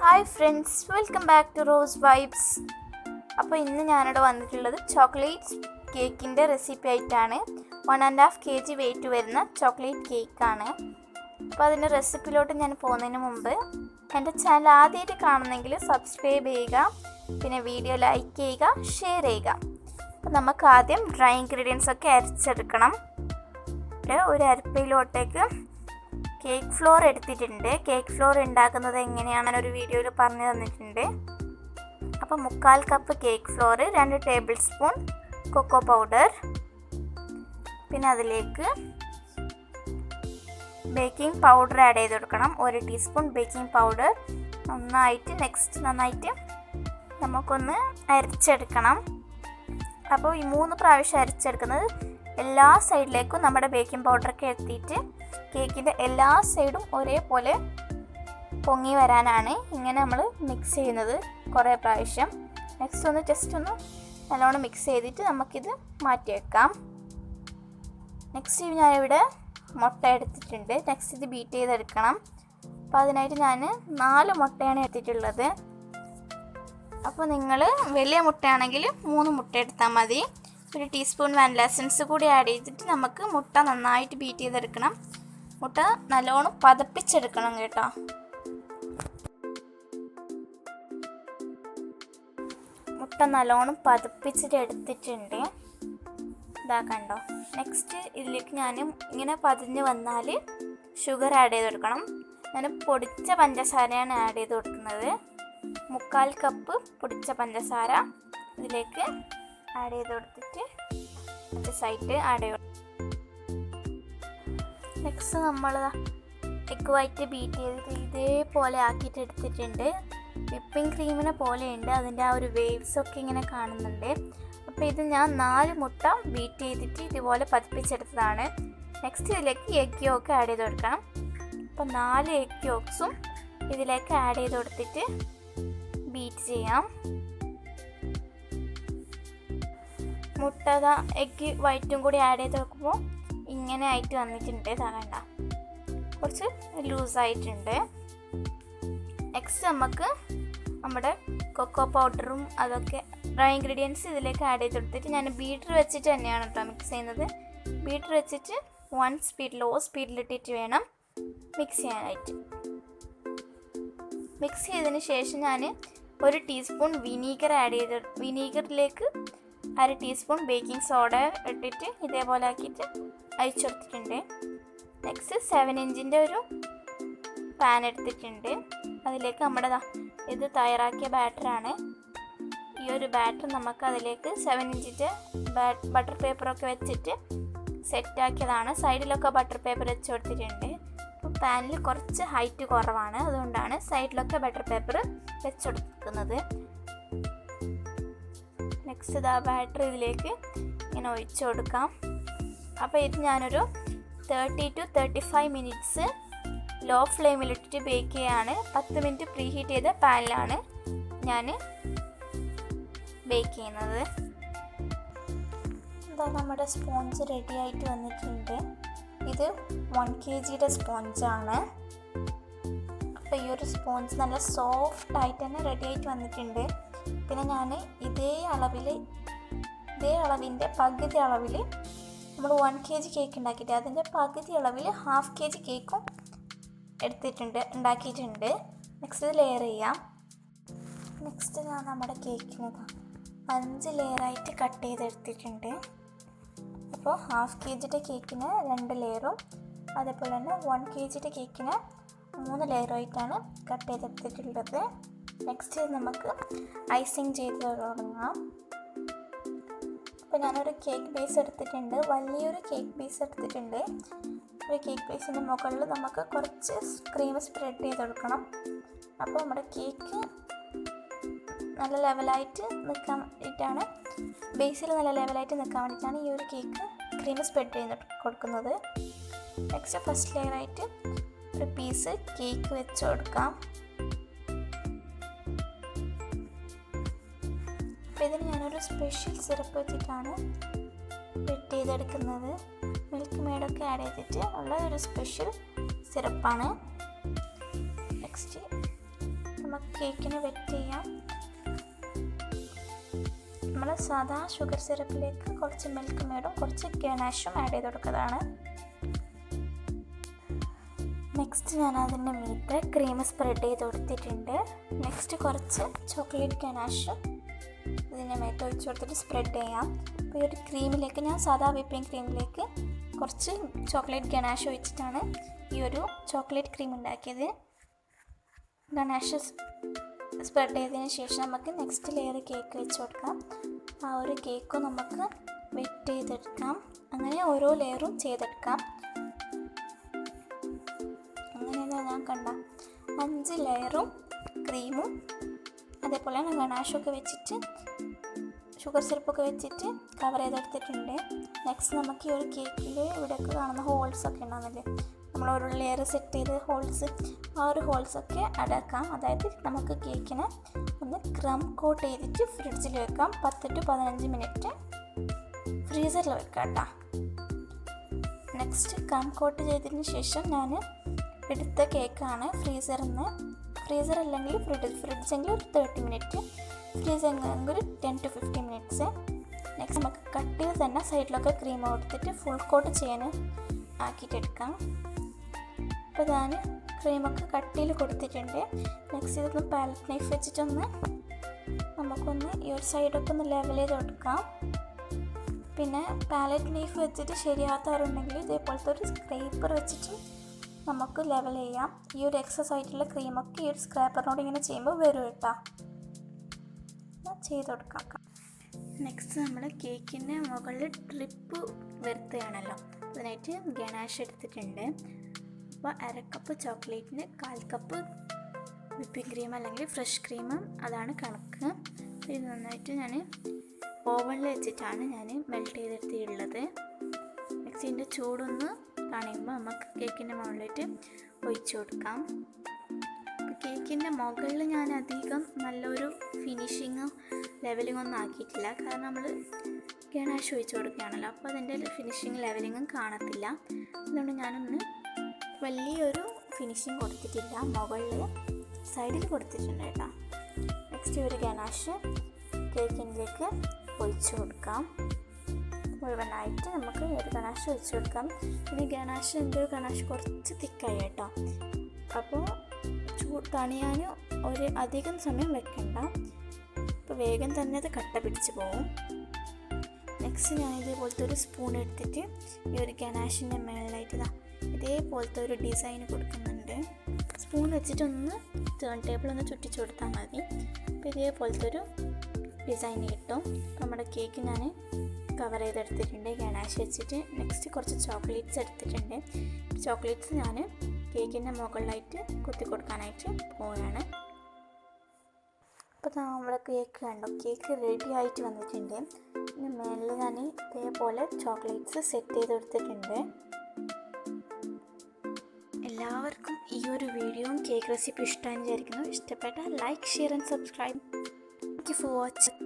Hi friends, welcome back to rose vibes. അപ്പോൾ ഇന്ന് ഞാനിവിടെ വന്നിട്ടുള്ളത് ചോക്ലേറ്റ് കേക്കിൻ്റെ റെസിപ്പി ആയിട്ടാണ്. 1.5 kg വെയിറ്റ് വരുന്ന ചോക്ലേറ്റ് കേക്കാണ്. അപ്പോൾ അതിൻ്റെ റെസിപ്പിയിലോട്ട് ഞാൻ പോകുന്നതിന് മുമ്പ് എൻ്റെ ചാനൽ ആദ്യമായിട്ട് കാണുന്നെങ്കിൽ സബ്സ്ക്രൈബ് ചെയ്യുക, പിന്നെ വീഡിയോ ലൈക്ക് ചെയ്യുക, ഷെയർ ചെയ്യുക. അപ്പോൾ നമുക്ക് ആദ്യം ഡ്രൈ ഇൻഗ്രീഡിയൻസ് ഒക്കെ അരച്ചെടുക്കണം. ഒരു അരപ്പയിലോട്ടേക്ക് കേക്ക് ഫ്ലോർ എടുത്തിട്ടുണ്ട്. കേക്ക് ഫ്ലോർ ഉണ്ടാക്കുന്നത് എങ്ങനെയാണെന്ന് ഒരു വീഡിയോയിൽ പറഞ്ഞു തന്നിട്ടുണ്ട്. അപ്പോൾ 3/4 cup cake flour, 2 tablespoon cocoa powder, പിന്നെ അതിലേക്ക് ബേക്കിംഗ് പൗഡർ ആഡ് ചെയ്ത് കൊടുക്കണം. 1 ടീസ്പൂൺ ബേക്കിംഗ് പൗഡർ. നന്നായിട്ട് നമുക്കൊന്ന് അരച്ചെടുക്കണം. അപ്പോൾ ഈ 3 പ്രാവശ്യം അരച്ചെടുക്കുന്നത് എല്ലാ സൈഡിലേക്കും നമ്മുടെ ബേക്കിംഗ് പൗഡറൊക്കെ എത്തിയിട്ട് കേക്കിൻ്റെ എല്ലാ സൈഡും ഒരേപോലെ പൊങ്ങി വരാനാണ് ഇങ്ങനെ നമ്മൾ മിക്സ് ചെയ്യുന്നത് കുറേ പ്രാവശ്യം. ജസ്റ്റ് ഒന്ന് നല്ലോണം മിക്സ് ചെയ്തിട്ട് നമുക്കിത് മാറ്റി വെക്കാം. ഞാനിവിടെ മുട്ട എടുത്തിട്ടുണ്ട്. ഇത് ബീറ്റ് ചെയ്തെടുക്കണം. അപ്പോൾ അതിനായിട്ട് ഞാൻ 4 മുട്ടയാണ് എടുത്തിട്ടുള്ളത്. അപ്പോൾ നിങ്ങൾ വലിയ മുട്ടയാണെങ്കിൽ 3 മുട്ട എടുത്താൽ മതി. 1 ടീസ്പൂൺ വാനില എസൻസ് കൂടി ആഡ് ചെയ്തിട്ട് നമുക്ക് മുട്ട നന്നായിട്ട് ബീറ്റ് ചെയ്തെടുക്കണം. മുട്ട നല്ലോണം പതപ്പിച്ചെടുക്കണം കേട്ടോ. മുട്ട നല്ലോണം പതപ്പിച്ചിട്ട് എടുത്തിട്ടുണ്ട്. ഇതാ കണ്ടോ. ഇതിലേക്ക് ഞാൻ ഇങ്ങനെ പതിഞ്ഞ് വന്നാൽ ഷുഗർ ആഡ് ചെയ്ത് കൊടുക്കണം. ഞാൻ പൊടിച്ച പഞ്ചസാരയാണ് ആഡ് ചെയ്ത് കൊടുക്കുന്നത്. 3/4 കപ്പ് പൊടിച്ച പഞ്ചസാര ഇതിലേക്ക് ആഡ് ചെയ്ത് കൊടുത്തിട്ട് സൈഡ് ആഡ് ചെയ്ത് നമ്മൾ എഗ് വൈറ്റ് ബീറ്റ് ചെയ്തിട്ട് ഇതേപോലെ ആക്കിയിട്ട് എടുത്തിട്ടുണ്ട്. വിപ്പിംഗ് ക്രീമിനെ പോലെയുണ്ട്. അതിൻ്റെ ആ ഒരു വേവ്സ് ഒക്കെ ഇങ്ങനെ കാണുന്നുണ്ട്. അപ്പോൾ ഇത് ഞാൻ 4 മുട്ട ബീറ്റ് ചെയ്തിട്ട് ഇതുപോലെ പതിപ്പിച്ചെടുത്തതാണ്. ഇതിലേക്ക് എഗ് യോക്ക് ആഡ് ചെയ്ത് കൊടുക്കണം. അപ്പോൾ 4 എഗ് യോക്സും ഇതിലേക്ക് ആഡ് ചെയ്ത് കൊടുത്തിട്ട് ബീറ്റ് ചെയ്യാം. എഗ് വൈറ്റും കൂടി ആഡ് ചെയ്ത് വെക്കുമ്പോൾ ഇങ്ങനെ ആയിട്ട് വന്നിട്ടുണ്ട്. കണ്ട, കുറച്ച് ലൂസായിട്ടുണ്ട്. നമുക്ക് നമ്മുടെ കൊക്കോ പൗഡറും അതൊക്കെ ഡ്രൈ ഇൻഗ്രീഡിയൻസ് ഇതിലേക്ക് ആഡ് ചെയ്ത് കൊടുത്തിട്ട് ഞാൻ ബീറ്റർ വെച്ചിട്ട് തന്നെയാണ് കേട്ടോ മിക്സ് ചെയ്യുന്നത്. ബീറ്റർ വെച്ചിട്ട് 1 സ്പീഡ് ലോ സ്പീഡിലിട്ടിട്ട് വേണം മിക്സ് ചെയ്യാനായിട്ട്. മിക്സ് ചെയ്തതിന് ശേഷം ഞാൻ 1 ടീസ്പൂൺ വിനീഗർ ആഡ് ചെയ്ത് വിനീഗറിലേക്ക് 1/2 ടീസ്പൂൺ ബേക്കിംഗ് സോഡ ഇട്ടിട്ട് ഇതേപോലെ ആക്കിയിട്ട് അയച്ചു കൊടുത്തിട്ടുണ്ട്. 7 ഇഞ്ചിൻ്റെ ഒരു പാൻ എടുത്തിട്ടുണ്ട്. അതിലേക്ക് ഇത് തയ്യാറാക്കിയ ബാറ്ററാണ്. ഈ ഒരു ബാറ്റർ നമുക്ക് അതിലേക്ക് 7 ഇഞ്ചിൻ്റെ ബട്ടർ പേപ്പറൊക്കെ വെച്ചിട്ട് സെറ്റാക്കിയതാണ്. സൈഡിലൊക്കെ ബട്ടർ പേപ്പർ വെച്ച് കൊടുത്തിട്ടുണ്ട്. അപ്പോൾ പാനിൽ കുറച്ച് ഹൈറ്റ് കുറവാണ്, അതുകൊണ്ടാണ് സൈഡിലൊക്കെ ബട്ടർ പേപ്പർ വെച്ച് കൊടുക്കുന്നത്. ബാറ്റർ ഇതിലേക്ക് ഇങ്ങനെ ഒഴിച്ചു കൊടുക്കാം. അപ്പോൾ ഇത് ഞാനൊരു 30 to 35 മിനിറ്റ്സ് ലോ ഫ്ലെയിമിലിട്ടിട്ട് ബേക്ക് ചെയ്യാണ്. 10 മിനിറ്റ് പ്രീ ഹീറ്റ് ചെയ്ത പാനിലാണ് ഞാൻ ബേക്ക് ചെയ്യുന്നത്. നമ്മുടെ സ്പോഞ്ച് റെഡി ആയിട്ട് വന്നിട്ടുണ്ട്. ഇത് 1 kgയുടെ സ്പോഞ്ചാണ്. അപ്പോൾ ഈ ഒരു സ്പോഞ്ച് നല്ല സോഫ്റ്റ് ആയിട്ട് തന്നെ റെഡി ആയിട്ട് വന്നിട്ടുണ്ട്. പിന്നെ ഞാൻ ഇതേ അളവിൻ്റെ പകുതി അളവിൽ നമ്മൾ 1 kg കേക്ക് ഉണ്ടാക്കിയിട്ട് അതിൻ്റെ പകുതി അളവിൽ 1/2 kg കേക്കും ഉണ്ടാക്കിയിട്ടുണ്ട്. ഇത് ലെയർ ചെയ്യാം. ഞാൻ നമ്മുടെ കേക്കിന് 5 ലെയറായിട്ട് കട്ട് ചെയ്തെടുത്തിട്ടുണ്ട്. അപ്പോൾ 1/2 kgയുടെ കേക്കിന് 2 ലെയറും അതേപോലെ തന്നെ 1 kgയുടെ കേക്കിന് 3 ലെയറുമായിട്ടാണ് കട്ട് ചെയ്തെടുത്തിട്ടുള്ളത്. നമുക്ക് ഐസിങ് ചെയ്ത് തുടങ്ങാം. അപ്പോൾ ഞാനൊരു കേക്ക് ബേസ് എടുത്തിട്ടുണ്ട്. വലിയൊരു കേക്ക് ബേസ് എടുത്തിട്ടുണ്ട്. ഒരു കേക്ക് ബേസിൻ്റെ മുകളിൽ നമുക്ക് കുറച്ച് ക്രീം സ്പ്രെഡ് ചെയ്ത് കൊടുക്കണം. അപ്പോൾ നമ്മുടെ കേക്ക് നല്ല ലെവലായിട്ട് നിൽക്കാൻ വേണ്ടിയിട്ടാണ്, ബേസിൽ നല്ല ലെവലായിട്ട് നിൽക്കാൻ വേണ്ടിയിട്ടാണ് ഈ ഒരു കേക്ക് ക്രീം സ്പ്രെഡ് ചെയ്ത് കൊടുക്കുന്നത്. ഫസ്റ്റ് ലെയറായിട്ട് ഒരു പീസ് കേക്ക് വെച്ച് കൊടുക്കാം. അപ്പോൾ ഇതിന് ഞാനൊരു സ്പെഷ്യൽ സിറപ്പ് വെച്ചിട്ടാണ് വെറ്റ് ചെയ്തെടുക്കുന്നത്. മിൽക്ക് മെയ്ഡൊക്കെ ആഡ് ചെയ്തിട്ട് ഉള്ള ഒരു സ്പെഷ്യൽ സിറപ്പാണ്. നമുക്ക് കേക്കിന് വെറ്റ് ചെയ്യാം. നമ്മൾ സാധാ ഷുഗർ സിറപ്പിലേക്ക് കുറച്ച് മിൽക്ക് മേഡും കുറച്ച് ഗനാഷും ആഡ് ചെയ്ത് കൊടുക്കുന്നതാണ്. നെക്സ്റ്റ് ഞാൻ അതിൻ്റെ മീതെ ക്രീം സ്പ്രെഡ് ചെയ്ത് കൊടുത്തിട്ടുണ്ട്. നെക്സ്റ്റ് കുറച്ച് ചോക്ലേറ്റ് ഗനാഷ് ഇതിൻ്റെ മേത്ത് ഒഴിച്ച് കൊടുത്തിട്ട് സ്പ്രെഡ് ചെയ്യാം. അപ്പോൾ ഈ ഒരു ക്രീമിലേക്ക് ഞാൻ സാധാ വിപ്പിംഗ് ക്രീമിലേക്ക് കുറച്ച് ചോക്ലേറ്റ് ഗനാഷ് ഒഴിച്ചിട്ടാണ് ഈ ഒരു ചോക്ലേറ്റ് ക്രീം ഉണ്ടാക്കിയത്. ഗനാഷ് സ്പ്രെഡ് ചെയ്തതിന് ശേഷം നമുക്ക് നെക്സ്റ്റ് ലെയർ കേക്ക് വെച്ച് കൊടുക്കാം. ആ ഒരു കേക്കും നമുക്ക് വെറ്റ് ചെയ്തെടുക്കാം. അങ്ങനെ ഓരോ ലെയറും ചെയ്തെടുക്കാം. അങ്ങനെയാണ് ഞാൻ കണ്ട 5 ലെയറും ക്രീമും അതേപോലെ തന്നെ ഗനാഷൊക്കെ വെച്ചിട്ട് ഷുഗർ സിറപ്പൊക്കെ വെച്ചിട്ട് കവർ ചെയ്തെടുത്തിട്ടുണ്ട്. നെക്സ്റ്റ് നമുക്ക് ഈ ഒരു കേക്കിൽ ഇവിടെയൊക്കെ കാണുന്ന ഹോൾസൊക്കെ ഉണ്ടാകുന്നില്ലേ, നമ്മൾ ഒരു ലെയർ സെറ്റ് ചെയ്ത് ഹോൾസ്, ആ ഒരു ഹോൾസൊക്കെ അടക്കാം. അതായത് നമുക്ക് കേക്കിനെ ഒന്ന് ക്രം കോട്ട് ചെയ്തിട്ട് ഫ്രിഡ്ജിൽ വെക്കാം. 10 to 15 മിനിറ്റ് ഫ്രീസറിൽ വെക്കാം കേട്ടോ. നെക്സ്റ്റ് ക്രം കോട്ട് ചെയ്തതിന് ശേഷം ഞാൻ എടുത്ത കേക്കാണ് ഫ്രീസറിൽ നിന്ന്. ഫ്രീസർ അല്ലെങ്കിൽ ഫ്രിഡ്ജെങ്കിൽ ഒരു 30 മിനിറ്റ്, ഫ്രീസറെങ്കിൽ ഒരു 10 to 15 മിനിറ്റ്സ്. നെക്സ്റ്റ് നമുക്ക് കട്ടിൽ തന്നെ സൈഡിലൊക്കെ ക്രീം കൊടുത്തിട്ട് ഫുൾ കോട്ട് ചെയ്യാൻ ആക്കിയിട്ടെടുക്കാം. അപ്പോൾ ഞാൻ ക്രീമൊക്കെ കട്ടിയിൽ കൊടുത്തിട്ടുണ്ട്. നെക്സ്റ്റ് ഇതൊന്ന് പാലറ്റ് നൈഫ് വെച്ചിട്ടൊന്ന് നമുക്കൊന്ന് ഈ ഒരു സൈഡൊക്കെ ഒന്ന് ലെവൽ ചെയ്ത് കൊടുക്കാം. പിന്നെ പാലറ്റ് നൈഫ് വെച്ചിട്ട് ശരിയാകാത്തവരുണ്ടെങ്കിൽ ഇതേപോലത്തെ ഒരു സ്ക്രേപ്പർ വെച്ചിട്ട് നമുക്ക് ലെവൽ ചെയ്യാം. ഈ ഒരു എക്സസ് ആയിട്ടുള്ള ക്രീമൊക്കെ ഈ ഒരു സ്ക്രാപ്പറിനോട് ഇങ്ങനെ ചെയ്യുമ്പോൾ വരും കേട്ടോ. ചെയ്ത് കൊടുക്കാം. നെക്സ്റ്റ് നമ്മൾ കേക്കിൻ്റെ മുകളിൽ ട്രിപ്പ് വരുത്തുകയാണല്ലോ, അതിനായിട്ട് ഗനാഷ് എടുത്തിട്ടുണ്ട്. അപ്പോൾ 1/2 കപ്പ് ചോക്ലേറ്റിന് 1/4 കപ്പ് വിപ്പിംഗ് ക്രീം അല്ലെങ്കിൽ ഫ്രഷ് ക്രീം, അതാണ് കണക്ക്. ഇത് നന്നായിട്ട് ഞാൻ ഓവനിൽ വെച്ചിട്ടാണ് ഞാൻ മെൽറ്റ് ചെയ്തെടുത്തിട്ടുള്ളത്. നെക്സ്റ്റ് ഇതിൻ്റെ ചൂടൊന്ന് കാണിക്കുമ്പോൾ നമുക്ക് കേക്കിൻ്റെ മുകളിലേക്ക് ഒഴിച്ചു കൊടുക്കാം. അപ്പോൾ കേക്കിൻ്റെ മുകളിൽ ഞാൻ അധികം നല്ലൊരു ഫിനിഷിങ്ങോ ലെവലിങ്ങോ ഒന്നും ആക്കിയിട്ടില്ല, കാരണം നമ്മൾ ഗനാഷ് ഒഴിച്ചു കൊടുക്കുകയാണല്ലോ, അപ്പോൾ അതിൻ്റെ ഫിനിഷിങ് ലെവലിങ്ങും കാണത്തില്ല. അതുകൊണ്ട് ഞാനൊന്ന് വലിയൊരു ഫിനിഷിങ് കൊടുത്തിട്ടില്ല, മുകളിൽ സൈഡിൽ കൊടുത്തിട്ടുണ്ട് കേട്ടോ. നെക്സ്റ്റ് ഒരു ഗനാഷ് കേക്കിലേക്ക് ഒഴിച്ചു കൊടുക്കാം. മുഴുവനായിട്ട് നമുക്ക് ഒരു ഗനാഷ് ഒഴിച്ചു കൊടുക്കാം. പിന്നെ ഗനാഷ് എൻ്റെ ഒരു ഗനാഷ് കുറച്ച് തിക്കായി കേട്ടോ, അപ്പോൾ തണിയാൻ ഒരു അധികം സമയം വെക്കണ്ട, അപ്പോൾ വേഗം തന്നെ അത് കട്ട പിടിച്ച് പോകും. നെക്സ്റ്റ് ഞാൻ ഇതേപോലത്തെ ഒരു സ്പൂൺ എടുത്തിട്ട് ഈ ഒരു ഗനാഷിൻ്റെ മേളിലായിട്ട് ഇതേപോലത്തെ ഒരു ഡിസൈൻ കൊടുക്കുന്നുണ്ട്. സ്പൂൺ വെച്ചിട്ടൊന്ന് ടേൺ ടേബിൾ ഒന്ന് ചുറ്റിച്ചു കൊടുത്താൽ മതി. അപ്പോൾ ഇതേപോലത്തെ ഒരു ഡിസൈൻ കിട്ടും. നമ്മുടെ കേക്ക് ഞാൻ കവർ ചെയ്തെടുത്തിട്ടുണ്ട് ഗനാഷ് വെച്ചിട്ട്. നെക്സ്റ്റ് കുറച്ച് ചോക്ലേറ്റ്സ് എടുത്തിട്ടുണ്ട്. ചോക്ലേറ്റ്സ് ഞാൻ കേക്കിൻ്റെ മുകളിലായിട്ട് കുത്തി കൊടുക്കാനായിട്ട് പോവുകയാണ്. അപ്പോൾ നമ്മുടെ കേക്ക് കണ്ടോ, കേക്ക് റെഡി ആയിട്ട് വന്നിട്ടുണ്ട്. പിന്നെ മേളിൽ ഞാൻ ഇതേപോലെ ചോക്ലേറ്റ്സ് സെറ്റ് ചെയ്ത് കൊടുത്തിട്ടുണ്ട്. എല്ലാവർക്കും ഈ ഒരു വീഡിയോയും കേക്ക് റെസിപ്പി ഇഷ്ടമായി വിചാരിക്കുന്നു. ഇഷ്ടപ്പെട്ടാൽ like, share and subscribe. Thank you for watching.